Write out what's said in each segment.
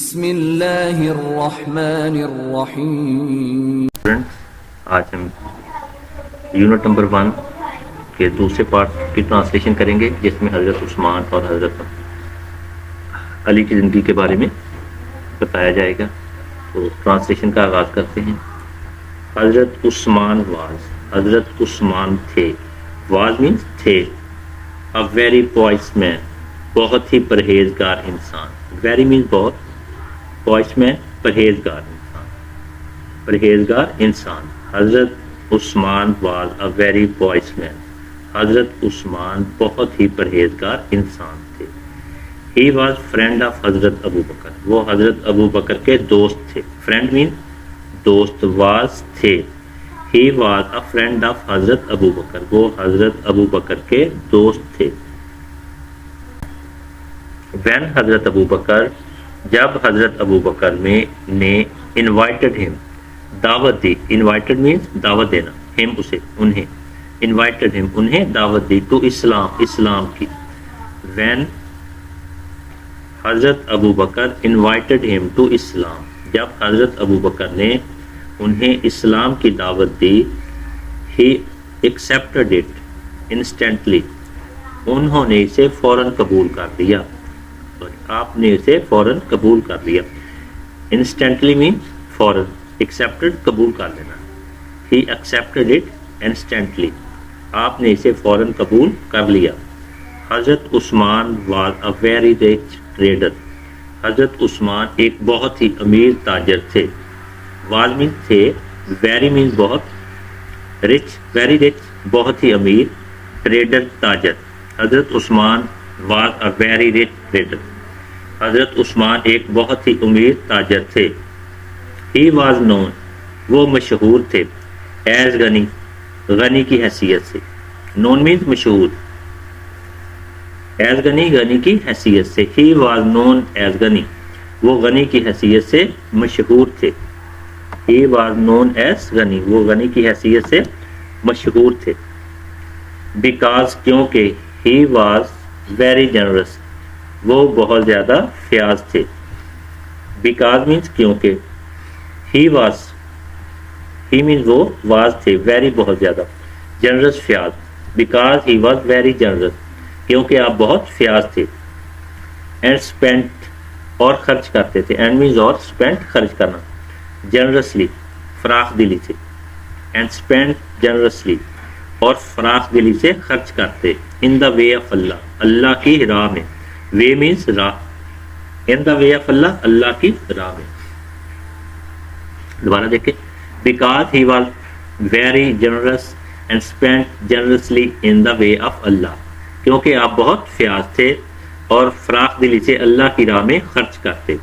بسم اللہ الرحمن الرحیم۔ آج ہم یونٹ نمبر 1 کے دوسرے پارٹ کی ٹرانسلیشن کریں گے، جس میں حضرت عثمان اور حضرت علی کی زندگی کے بارے میں بتایا جائے گا۔ تو ٹرانسلیشن کا آغاز کرتے ہیں۔ حضرت عثمان حضرت عثمان تھے، واز مینس تھے، a very pious man، بہت ہی پرہیزگار انسان، ویری مینس بہت، pious man پرہیزگار انسان۔ حضرت عثمان was a very pious man، حضرت عثمان بہت ہی پرہیزگار انسان تھے۔ he was friend of حضرت ابو بکر، وہ حضرت ابو بکر کے دوست تھے۔ friend means دوست، was تھے۔ he was a friend of حضرت ابو بکر، وہ حضرت ابو بکر کے دوست تھے۔ when حضرت ابو بکر، جب حضرت ابو بکر نے invited him، دعوت دی، invited means دعوت دینا، him اسے، انہیں، invited him انہیں دعوت دی، to اسلام کی۔ when حضرت ابو بکر invited him to اسلام، جب حضرت ابو بکر نے انہیں اسلام کی دعوت دی، he accepted it instantly، انہوں نے اسے فوراً قبول کر لیا، آپ نے اسے فوراً قبول کر لیا۔ instantly means فوراً، accepted قبول کر لینا، he accepted it instantly، آپ نے اسے فوراً قبول کر لیا۔ حضرت عثمان was a very rich trader، حضرت عثمان ایک بہت ہی امیر تاجر تھے۔ was means تھے، very means بہت، rich very rich بہت ہی امیر، trader تاجر۔ حضرت عثمان was a very rich trader، حضرت عثمان ایک بہت ہی امیر تاجر تھے۔ he was known، وہ مشہور تھے، as غنی، غنی کی حیثیت سے، known means مشہور، as غنی، غنی کی حیثیت سے۔ he was known as غنی، وہ غنی کی حیثیت سے مشہور تھے۔ he was known as غنی، وہ غنی کی حیثیت سے مشہور تھے۔ because کیونکہ he was very generous، وہ بہت زیادہ فیاض تھے۔ because means کیونکہ، he means وہ was تھے، very بہت زیادہ، generous Fayyaz, because he was very generous، کیونکہ آپ بہت فیاض تھے۔ and spent، اور خرچ کرتے تھے، and means اور، spent خرچ کرنا، generously فراخ دلی سے، and spent generously اور فراخ دلی سے خرچ کرتے، in the way of اللہ، اللہ کی راہ میں، way means راہ، in the way of اللہ، اللہ کی راہ میں۔ دوبارہ دیکھیں، because he was very generous and spent generously in the way of اللہ، کیونکہ آپ بہت فیاض تھے اور فراخ دلی سے اللہ کی راہ میں خرچ کرتے۔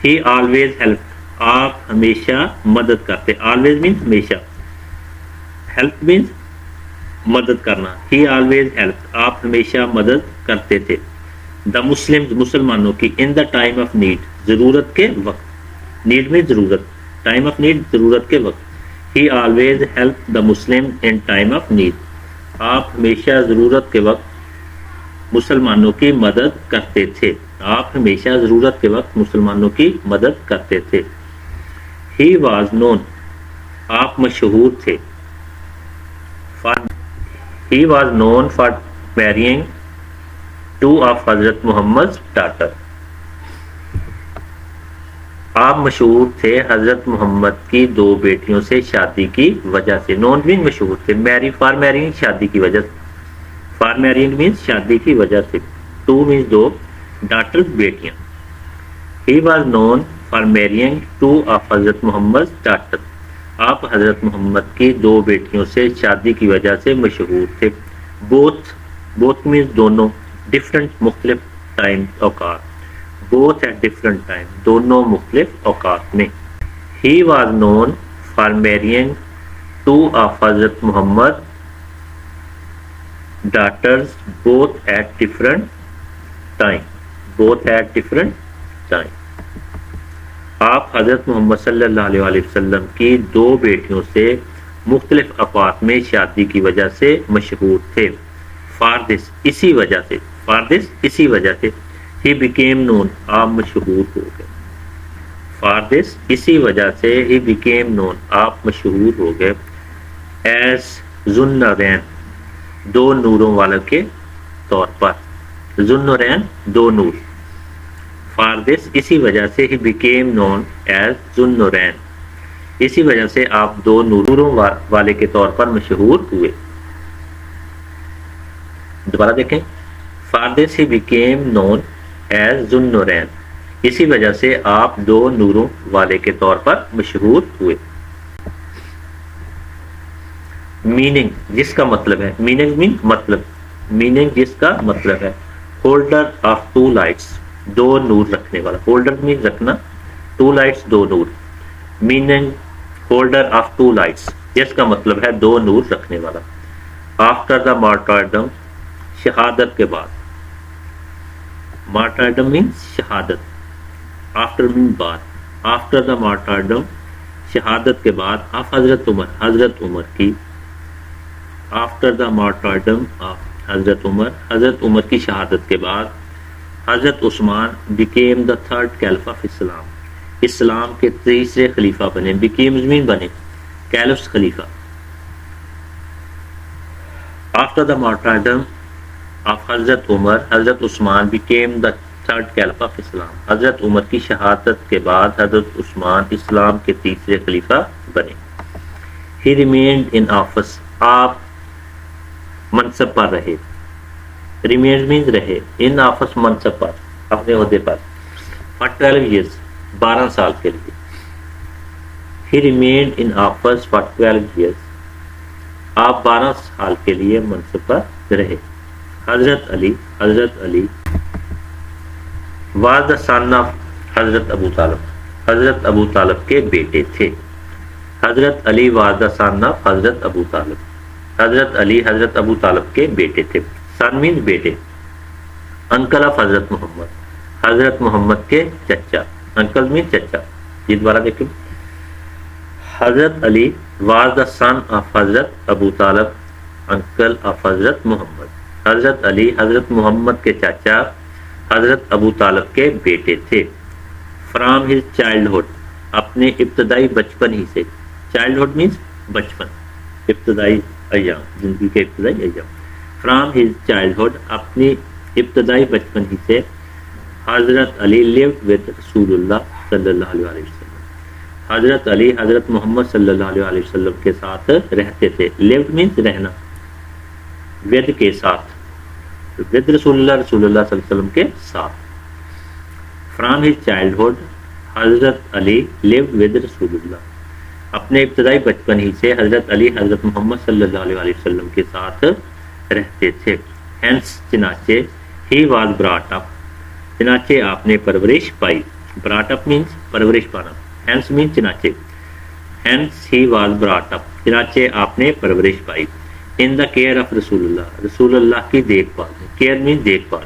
he always helped، آپ ہمیشہ مدد کرتے، always means ہمیشہ، help means مدد کرنا، he always helped، آپ ہمیشہ مدد کرتے تھے۔ the Muslims، مسلمانوں کی، in the time of need، ضرورت کے وقت، need میں ضرورت، time of need ضرورت کے وقت۔ he always helped the Muslims in time of need، آپ ہمیشہ ضرورت کے وقت مسلمانوں کی مدد کرتے تھے، آپ ہمیشہ ضرورت کے وقت مسلمانوں کی مدد کرتے تھے۔ he was known، آپ مشہور تھے، he was known for marrying two of حضرت محمد's daughter، آپ مشہور تھے حضرت محمد کی دو بیٹیوں سے شادی کی وجہ سے۔ known means مشہور تھے، for marrying شادی کی وجہ سے، for marrying means شادی کی وجہ سے، two means دو، daughters بیٹیاں۔ he was known for marrying two of حضرت محمد's daughter، آپ حضرت محمد کی دو بیٹیوں سے شادی کی وجہ سے مشہور تھے۔ both means دونوں، different مختلف ٹائم اوقات، both at different time دونوں مختلف اوقات میں۔ he was known for marrying two of حضرت محمد daughters both at different time، آپ حضرت محمد صلی اللہ علیہ وآلہ وسلم کی دو بیٹیوں سے مختلف اوقات میں شادی کی وجہ سے مشہور تھے۔ for this اسی وجہ سے، he became known، آپ مشہور ہو گئے۔ فار دس اسی وجہ سے ہی بیکیم نون آپ مشہور ہو گئے ایز ذوالنورین دو نوروں والوں کے طور پر. ذوالنورین دو نور. فار دس اسی وجہ سے ہی بیکیم نون ایز ذوالنورین اسی وجہ سے آپ دو نوروں والے کے طور پر مشہور ہوئے. دوبارہ دیکھیں. For this he became known as Zunnurain اسی وجہ سے آپ دو نوروں والے کے طور پر مشہور ہوئے. میننگ جس کا مطلب ہے میننگ مین مطلب میننگ جس کا مطلب ہے ہولڈر آف ٹو لائٹس دو نور رکھنے والا. ہولڈر مین رکھنا, ٹو لائٹس دو نور. Meaning holder of two lights جس کا مطلب ہے دو نور رکھنے والا. آفٹر دا مارٹرڈم شہادت کے بعد. مارٹرڈم مینس شہادت. آفٹر مین بعد. آفٹر دا مارٹرڈم شہادت کے بعد. آف حضرت عمر حضرت عمر کی. After the martyrdom of Hazrat Umar حضرت عمر کی شہادت کے بعد Hazrat Usman became the third caliph of Islam Islam کے تیسرے خلیفہ بنے. بیکیم زمین بنے, کیلفس خلیفہ. After the martyrdom of Hazrat Umar Hazrat Usman became the third caliph of Islam Hazrat Umar کی شہادت کے بعد حضرت عثمان اسلام کے تیسرے خلیفہ بنے. ہی ریمینڈ ان آفس آپ منصب پر رہے. ریمینڈ مینز رہے, ان آفس منصب پر اپنے عہدے پر. فار 12 ایئرس 12 سال کے لیے. He remained in office for 12 years آپ 12 سال کے لیے منصب پر رہے. حضرت Ali was the sun of حضرت ابو طالب حضرت ابو طالب کے بیٹے تھے. حضرت Ali was the sun of حضرت ابو طالب حضرت علی حضرت ابو طالب کے بیٹے تھے. سن مین بیٹے. انکل آف حضرت محمد حضرت محمد کے چچا. انکل مین چچا. یہ دوبارہ دیکھیں. حضرت Ali was the sun of حضرت ابو طالب انکل آف حضرت محمد. حضرت علی حضرت محمد کے چاچا حضرت ابو طالب کے بیٹے تھے. فرام ہز چائلڈہڈ اپنے ابتدائی بچپن ہی سے. چائلڈہڈ مینس بچپن, ابتدائی ایام, زندگی کے ابتدائی ایام. فرام ہز چائلڈہڈ اپنی ابتدائی بچپن ہی سے حضرت علی لیوڈ ود رسول اللہ صلی اللہ علیہ وسلم. حضرت علی حضرت محمد صلی اللہ علیہ وسلم کے ساتھ رہتے تھے. لیوڈ مینس رہنا, ود کے ساتھ, ود رسول اللہ صلی اللہ علیہ وسلم کے ساتھ. فرام ہز چائلڈہڈ حضرت علی لیوڈ ود رسول اللہ اپنے ابتدائی بچپن ہی سے حضرت علی حضرت محمد صلی اللہ علیہ وسلم کے ساتھ رہتے تھے. ہینس چنانچہ ہی واز براٹ اپ چنانچہ آپ نے پرورش پائی. براٹ اپ مینس پرورش پانا. ہینس مینس چنانچہ. Hence he was brought up چنانچہ آپ نے پرورش پائی. ان دا کیئر آف رسول اللہ رسول اللہ کی دیکھ بھال میں. کیئر مینس دیکھ بھال.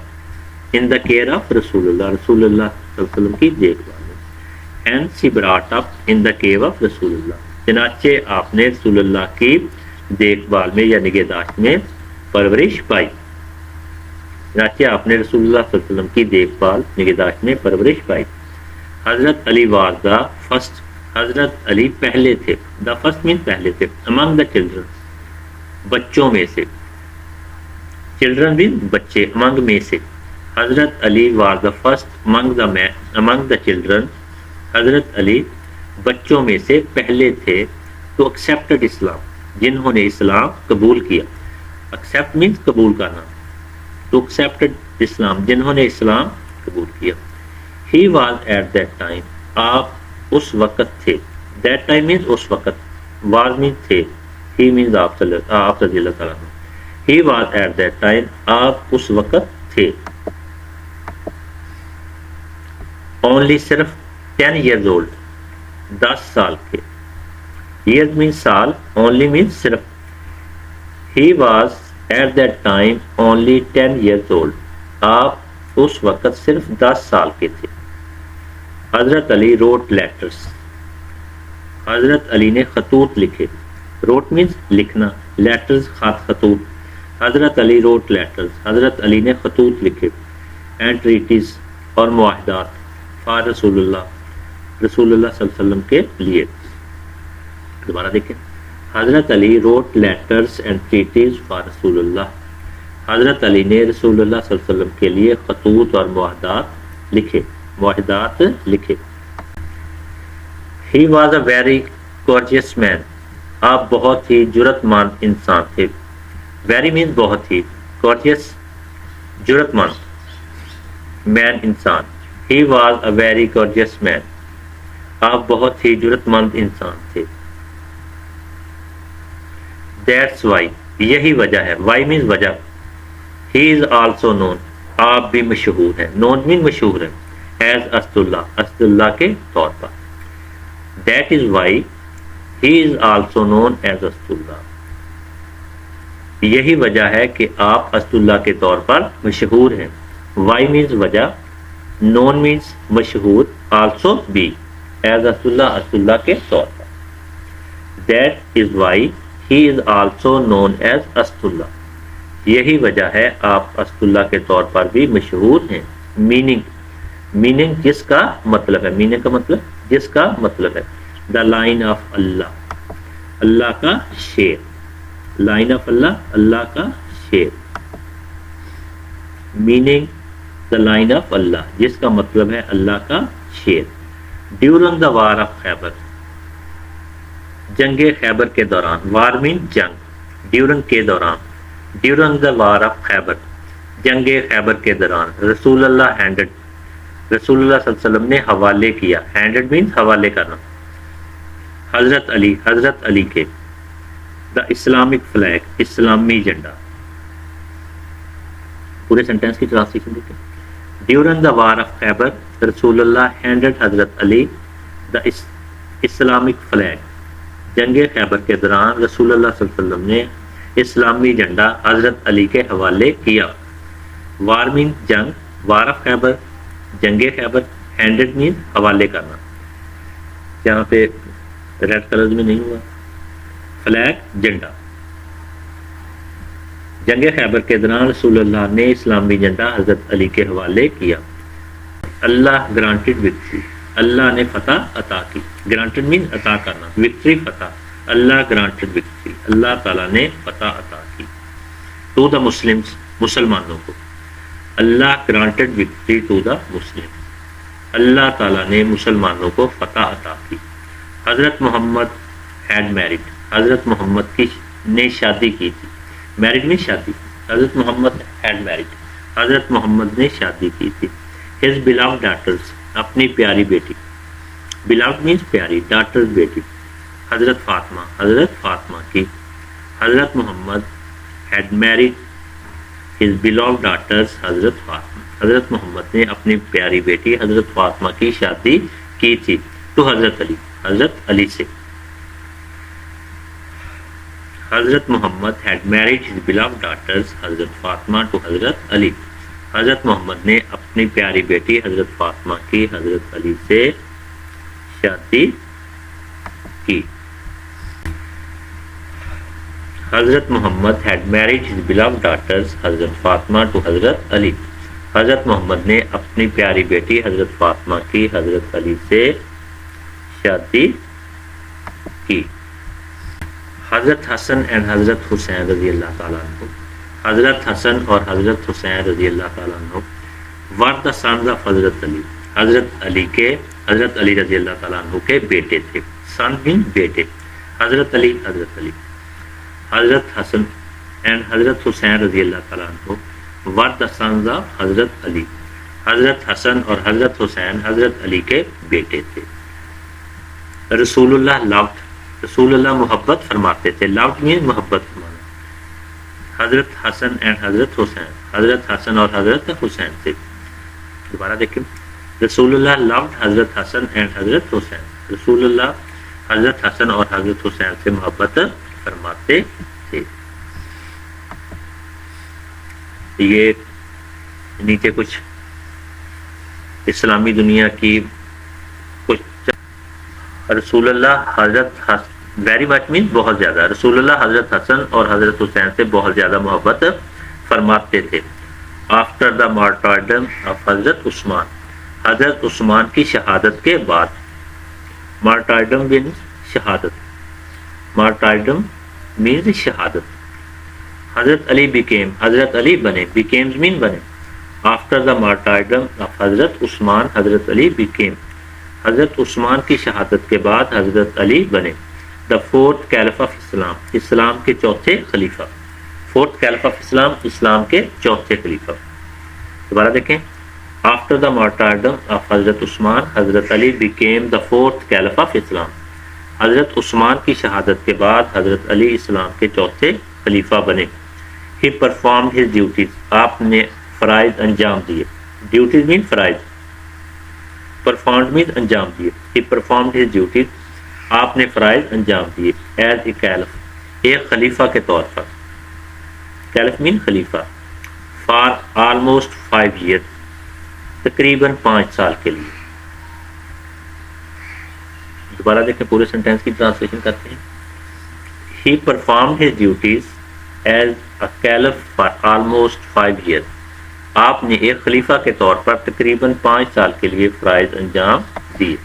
ان دا کیئر آف رسول اللہ رسول اللہ صلی اللہ علیہ وسلم کی دیکھ بھال میں. Hence he brought up in the cave of رسول اللہ چنانچہ آپ نے رسول اللہ کی دیکھ بھال میں یا نگہداشت میں پرورش پائی. چنانچہ آپ نے رسول اللہ صلی اللہ علیہ وسلم کی دیکھ بھال نگہداشت میں پرورش پائی. حضرت علی واز دا فرسٹ حضرت علی پہلے تھے. دا فرسٹ مین پہلے تھے. among the children بچوں میں سے. children مین بچے, among میں سے. Hazrat Ali was the first among the children حضرت علی بچوں میں سے پہلے تھے تو accepted اسلام جنہوں نے اسلام قبول کیا. accept means قبول کرنا. تو accepted اسلام جنہوں نے اسلام قبول کیا. he was at that time آپ اس وقت تھے. that time means اس وقت. was means تھے. he means آپ رضی اللہ تعالیٰ عنہ. he was at that time آپ اس وقت تھے. only صرف 10 years old 10 سال کے. years means سال, only means صرف. he was at that time only 10 years old آپ اس وقت صرف 10 سال کے تھے. حضرت علی wrote letters حضرت علی نے خطوط لکھے. wrote means لکھنا, letters خطوط. حضرت علی wrote letters حضرت علی نے خطوط لکھے. and treaties اور معاہدات for رسول اللہ رسول اللہ صلی اللہ علیہ وسلم کے لیے. دوبارہ دیکھیں. حضرت علی wrote letters and treaties for رسول اللہ. حضرت علی نے رسول اللہ صلی اللہ علیہ وسلم کے لیے خطوط اور معاہدات لکھے. He was a very courteous man. آپ بہت ہی جرت مند انسان تھے. Very means بہت ہی, courteous جرت مند, man انسان. He was a very courteous man. آپ بہت ہی جرت مند انسان تھے. That's why, یہی وجہ ہے. Why means وجہ. He is also known. آپ بھی مشہور ہیں. Known means مشہور ہے. As اسداللہ, اسداللہ کے طور پر. That is why he is also known as Asadullah. یہی وجہ ہے کہ آپ اسداللہ کے طور پر مشہور ہیں. Why means وجہ. Known means مشہور. Also بھی. As اسداللہ, اسداللہ کے طور پر. That is why he is also known as Asadullah. یہی وجہ ہے آپ اسداللہ کے طور پر بھی مشہور ہیں. Meaning جس کا مطلب ہے. Meaning کا مطلب جس کا مطلب ہے. The line of اللہ, اللہ کا شیر. Line of اللہ, اللہ کا شیر. Meaning the line of اللہ, جس کا مطلب ہے اللہ کا شیر. During the war of خیبر, جنگ خیبر کے دوران. War means جنگ. During کے دوران. During the war of خیبر, جنگ خیبر کے دوران. رسول اللہ handed, رسول اللہ صلی اللہ علیہ وسلم نے حوالے کیا. Handed means حوالے کرنا. حضرت علی کے. دا اسلامک فلیگ, اسلامی جھنڈا. پورے سینٹینس کی ٹرانسلیشن دیکھیں. ڈیورنگ دا وار آف خیبر, رسول اللہ ہینڈڈ حضرت علی دا اسلامک فلیگ. جنگ خیبر کے دوران رسول اللہ صلی اللہ علیہ وسلم نے اسلامی جھنڈا حضرت علی کے حوالے کیا. وار مین جنگ, وار آف خیبر جنگ خیبر, ہینڈڈ مین حوالے کرنا. یہاں پہ ریڈ کلر میں نہیں ہوا. فلیگ جھنڈا. جنگ خیبر کے دوران رسول اللہ نے اسلامی جھنڈا حضرت علی کے حوالے کیا. اللہ گرانٹڈ وکٹری, اللہ نے فتح عطا کی. گرانٹڈ مین عطا کرنا, وکٹری فتح. اللہ گرانٹڈ وکٹری, اللہ تعالیٰ نے فتح عطا کی. ٹو دا مسلمس, مسلمانوں کو. اللہ گرانٹڈ وکٹری ٹو دا مسلم, اللہ تعالیٰ نے مسلمانوں کو فتح عطا کی. حضرت محمد ہیڈ میرڈ, حضرت محمد نے شادی کی تھی. میرڈ میں شادی. حضرت محمد ہیڈ میرڈ, حضرت محمد نے شادی کی تھی. ہز beloved daughters, اپنی پیاری بیٹی. beloved means پیاری, daughters بیٹی. حضرت فاطمہ کی. Hazrat Muhammad had married his beloved daughters حضرت فاطمہ, حضرت محمد نے اپنی پیاری بیٹی حضرت فاطمہ کی شادی کی تھی. تو حضرت علی, حضرت علی سے. حضرت محمد had married his beloved daughters حضرت فاطمہ to حضرت علی. حضرت محمد نے اپنی پیاری بیٹی حضرت فاطمہ کی حضرت علی سے شادی کی. حضرت محمد had married his beloved daughters حضرت فاطمہ to حضرت علی. حضرت محمد نے اپنی پیاری بیٹی حضرت فاطمہ کی حضرت علی سے شادی کی. حضرت حسن اینڈ حضرت حسین رضی اللہ تعالیٰ عنہ, حضرت حسن اور حضرت حسین رضی اللہ تعالیٰ عنہ ور دا سنز آف حضرت علی, حضرت علی رضی اللہ تعالیٰ عنہ کے بیٹے تھے. سن مین بیٹے. حضرت علی, حضرت حسن اینڈ حضرت حسین رضی اللہ تعالیٰ عنہ ور دا سنز آف حضرت علی, حضرت حسن اور حضرت حسین حضرت علی کے بیٹے تھے. رسول اللہ loved, رسول اللہ محبت فرماتے تھے. loved means محبت فرمانا. حضرت حسن اینڈ حضرت حسین, حضرت حسن اور حضرت حسین تھے. دوبارہ دیکھیں. رسول اللہ loved حضرت حسن اینڈ حضرت حسین, رسول اللہ حضرت حسن اور حضرت حسین سے محبت فرماتے تھے. یہ نیچے کچھ اسلامی دنیا کی کچھ. رسول اللہ حضرت ویری مچ مین بہت زیادہ, رسول اللہ حضرت حسن اور حضرت حسین سے بہت زیادہ محبت فرماتے تھے. آفٹر دا مارٹرڈم آف حضرت عثمان, حضرت عثمان کی شہادت کے بعد. martyrdom means shahadat. Martyrdom means shahadat. Hazrat Ali became, Hazrat Ali bane, became mean bane. After the martyrdom of Hazrat Usman, Hazrat Ali became. Hazrat Usman کی شہادت کے بعد حضرت علی بنے. The fourth caliph of Islam, اسلام کے چوتھے خلیفہ. Fourth caliph of Islam, اسلام کے چوتھے خلیفہ. دوبارہ دیکھیں. After the martyrdom of Hazrat Usman, Hazrat Ali became the fourth caliph of Islam. حضرت عثمان کی شہادت کے بعد حضرت علی اسلام کے چوتھے خلیفہ بنے. He performed his duties. آپ نے فرائض انجام دیے. Duties mean فرائض. Performed means انجام دیے. He performed his duties. آپ نے فرائض انجام دیے. As a caliph. ایک خلیفہ کے طور پر. Caliph mean خلیفہ. For almost 5 years. تقریباً 5 سال کے لیے. دوبارہ دیکھیں پورے سینٹینس کی ٹرانسلیشن کرتے ہیں. He performed his duties as a caliph for almost 5 years. آپ نے ایک خلیفہ کے طور پر تقریباً 5 سال کے لیے فرائض انجام دیے.